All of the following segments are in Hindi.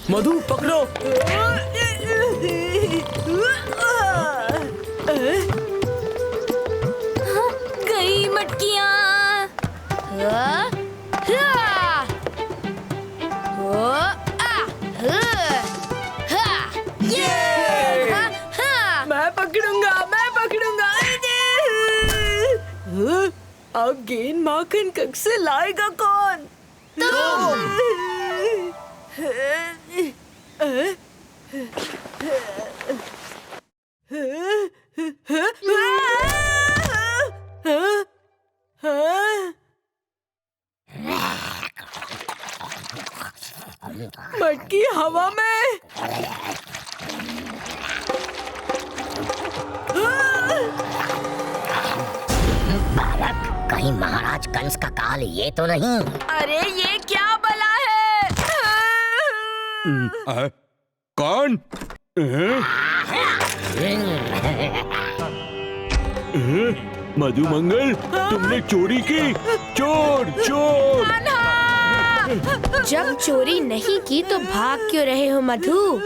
मधु पकड़ो। गई मटकियाँ। मैं पकड़ूंगा। अब गेंद माखन कब से लाएगा कौन? मटकी हवा में। बालक, कहीं महाराज कंस का काल ये तो नहीं? अरे ये क्या बला है? कौन? मधुमंगल, तुमने चोरी की? चोर चोर! जब चोरी नहीं की तो भाग क्यों रहे हो मधु?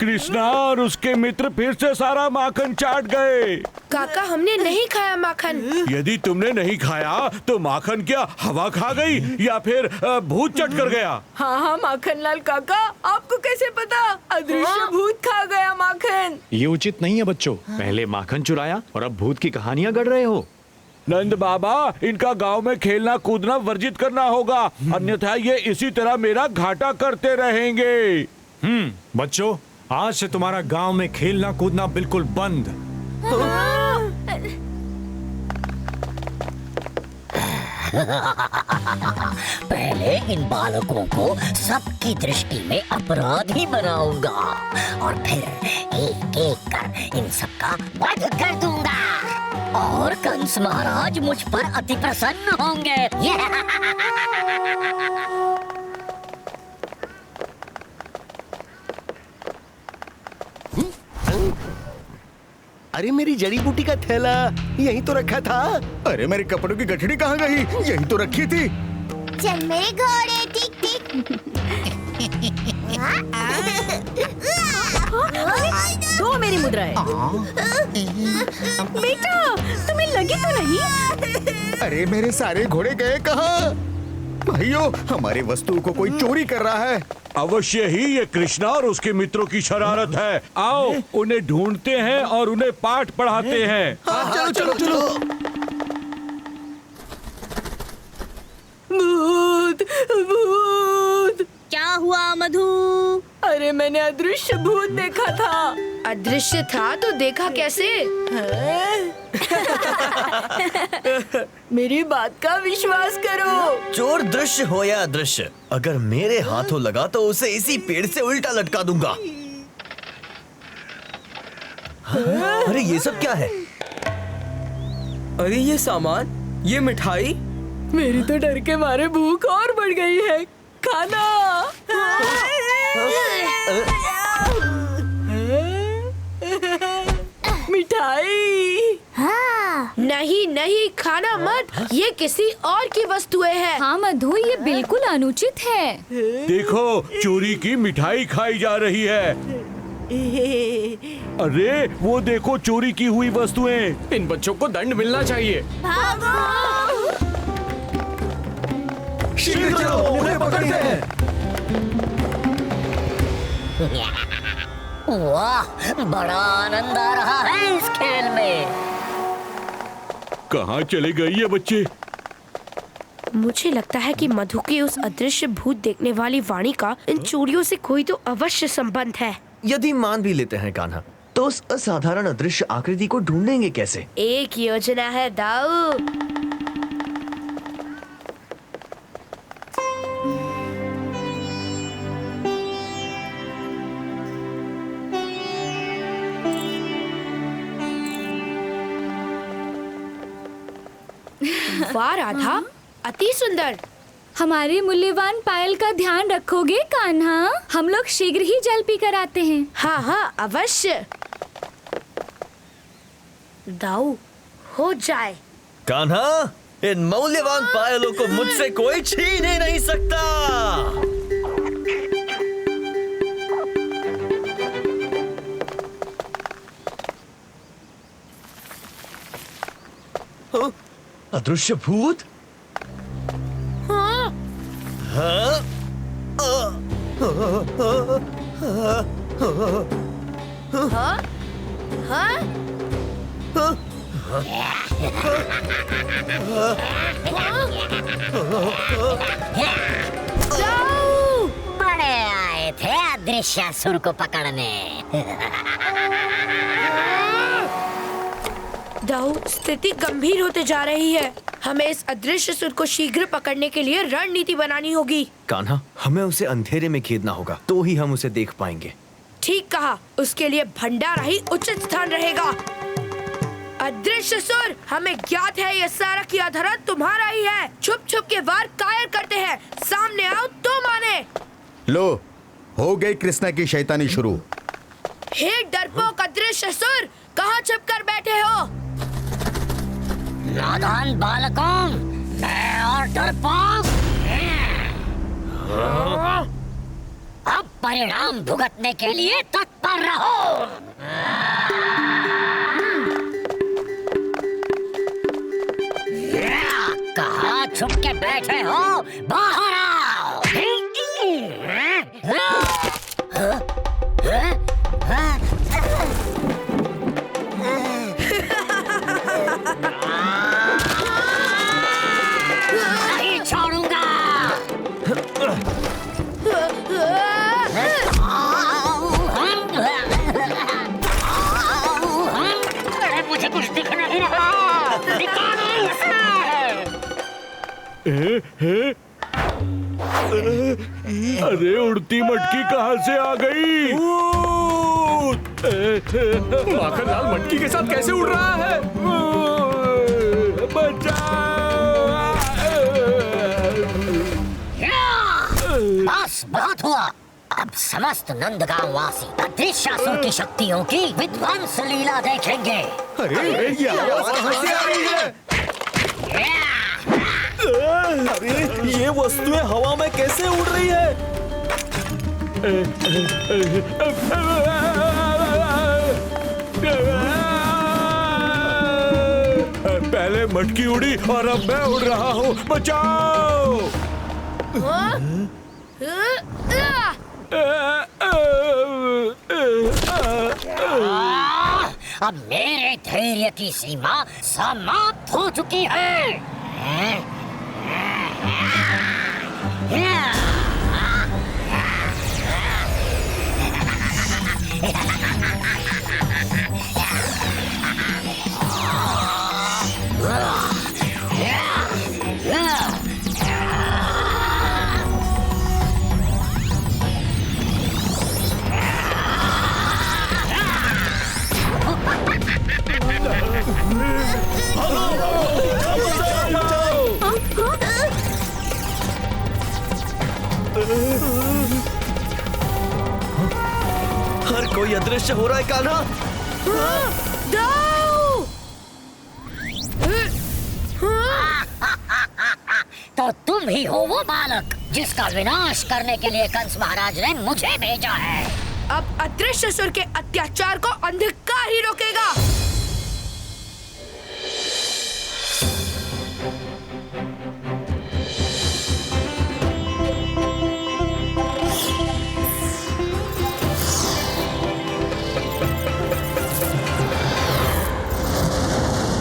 कृष्णा और उसके मित्र फिर से सारा माखन चाट गए। काका, हमने नहीं खाया माखन। यदि तुमने नहीं खाया तो माखन क्या हवा खा गई या फिर भूत चट कर गया? हाँ माखन लाल काका, आपको कैसे पता? अदृश्य भूत खा गया माखन। ये उचित नहीं है बच्चों। पहले माखन चुराया और अब भूत की कहानियाँ गढ़ रहे हो। नंद बाबा, इनका गांव में खेलना कूदना वर्जित करना होगा, अन्यथा ये इसी तरह मेरा घाटा करते रहेंगे। बच्चों, आज से तुम्हारा गांव में खेलना कूदना बिल्कुल बंद। पहले इन बालकों को सबकी दृष्टि में अपराधी बनाऊंगा और फिर एक एक कर इन सबका वध कर दूंगा और कंस महाराज मुझ पर अति प्रसन्न होंगे। अरे मेरी जड़ी बूटी का थैला यहीं तो रखा था। अरे मेरे कपड़ों की गठड़ी कहाँ गई? यही तो रखी थी। चल मेरे घोड़े, टिक टिक। दो मेरी मुद्राएं। बेटा, तुम्हें लगी तो नहीं? अरे मेरे सारे घोड़े गए कहाँ? भाइयों, हमारी वस्तु को कोई चोरी कर रहा है। अवश्य ही ये कृष्णा और उसके मित्रों की शरारत है। आओ उन्हें ढूंढते हैं और उन्हें पाठ पढ़ाते हैं। चलो चलो चलो। भूत भूत। क्या हुआ मधु? अरे मैंने अदृश्य भूत देखा था। अदृश्य था तो देखा कैसे? मेरी बात का विश्वास करो। चोर दृश्य हो या अदृश्य, अगर मेरे हाथों लगा तो उसे इसी पेड़ से उल्टा लटका दूंगा। अरे ये सब क्या है? अरे ये सामान, ये मिठाई। मेरी तो डर के मारे भूख और बढ़ गई है। खाना। मिठाई। नहीं नहीं, खाना मत। ये किसी और की वस्तुएं हैं। हाँ मधु, ये बिल्कुल अनुचित है। देखो, चोरी की मिठाई खाई जा रही है। अरे वो देखो, चोरी की हुई वस्तुएं। इन बच्चों को दंड मिलना चाहिए। शीघ्र चलो, उन्हें पकड़ते हैं। वाह, बड़ा आनंद आ रहा है इस खेल में। कहाँ चले गए ये बच्चे? मुझे लगता है कि मधु की उस अदृश्य भूत देखने वाली वाणी का इन चोरियों से कोई तो अवश्य संबंध है। यदि मान भी लेते हैं कान्हा, तो उस असाधारण अदृश्य आकृति को ढूंढेंगे कैसे? एक योजना है दाऊ। वाह राधा, अति सुंदर। हमारे मूल्यवान पायल का ध्यान रखोगे कान्हा? हम लोग शीघ्र ही जल पी कर आते हैं। हाँ हाँ अवश्य। दाऊ, हो जाए। कान्हा, इन मूल्यवान पायलों को मुझसे कोई छीन ही नहीं सकता। अदृश्य भूत? हाँ? हाँ? हाँ? हाँ? जाओ! बड़े आए थे अदृश्यासुर को पकड़ने। दाऊ, स्थिति गंभीर होते जा रही है। हमें इस अदृश्य सुर को शीघ्र पकड़ने के लिए रणनीति बनानी होगी। कान्हा, हमें उसे अंधेरे में खेदना होगा, तो ही हम उसे देख पाएंगे। ठीक कहा, उसके लिए भंडारा ही उचित स्थान रहेगा। अदृश्य सुर, हमें ज्ञात है ये सारा की आधार तुम्हारा ही है। छुप छुप के वार कायर करते हैं, सामने आओ तो माने। लो, हो गई कृष्णा की शैतानी शुरू। हे डरपोक अदृश्य सुर, कहाँ छुप कर बैठे हो? नादान बालकों, मैं और डरपोक अब परिणाम भुगतने के लिए तत्पर रहो। कहाँ छुप के बैठे हो? बाहर आओ। नहीं छोड़ूंगा। मुझे कुछ दिख नहीं रहा। निकालो इसे। अरे उड़ती मटकी कहाँ से आ गई? माखनलाल मटकी के साथ कैसे उड़ रहा है? बस बहुत हुआ। अब समस्त नंदगांव वासी अदृश्यासुर की शक्तियों की विध्वंस लीला देखेंगे। अरे ये आवाज कहाँ से आ रही है? अरे ये वस्तुएं हवा में कैसे उड़ रही है? पहले मटकी उड़ी और अब मैं उड़ रहा हूँ। बचाओ! अब मेरे धैर्य की सीमा समाप्त हो चुकी है। हर कोई अदृश्य हो रहा है कान्हा। दाऊ! तो तुम ही हो वो बालक जिसका विनाश करने के लिए कंस महाराज ने मुझे भेजा है। अब अदृश्य सुर के अत्याचार को अंधकार ही रोकेगा।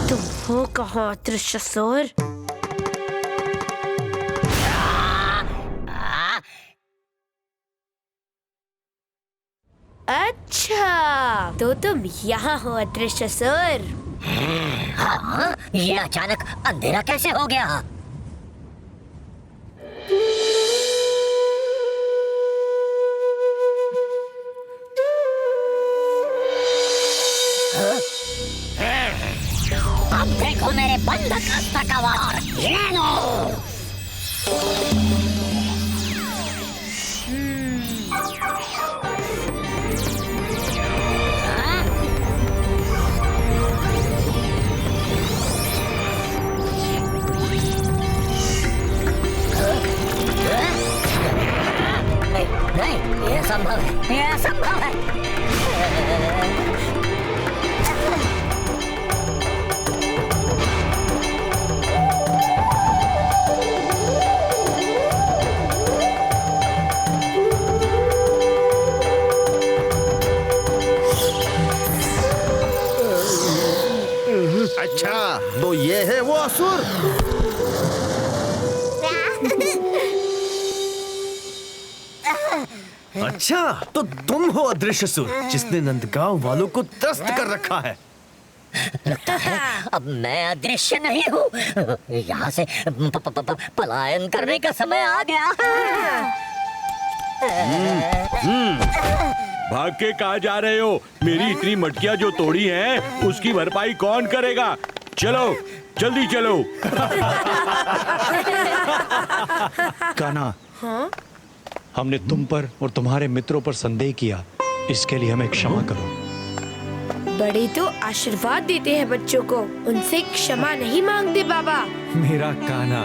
तुम हो कहाँ अदृश्य सुर? अच्छा, तो तुम यहाँ हो अदृश्य सुर। हाँ, ये अचानक अंधेरा कैसे हो गया? अब देखो मेरे बंधक अस्त्र का वार। ये लो। नहीं, ये संभव है, ये संभव है। अच्छा, तो तुम हो अदृश्यसुर जिसने नंदगांव वालों को त्रस्त कर रखा है। लगता है अब मैं अदृश्य नहीं हूँ। यहाँ से पलायन करने का समय आ गया भाग के कहाँ जा रहे हो? मेरी इतनी मटकियाँ जो तोड़ी हैं, उसकी भरपाई कौन करेगा? चलो, जल्दी चलो। कान्हा, हमने तुम पर और तुम्हारे मित्रों पर संदेह किया, इसके लिए हमें क्षमा करो। बड़े तो आशीर्वाद देते हैं बच्चों को, उनसे क्षमा नहीं मांगते बाबा। मेरा कान्हा,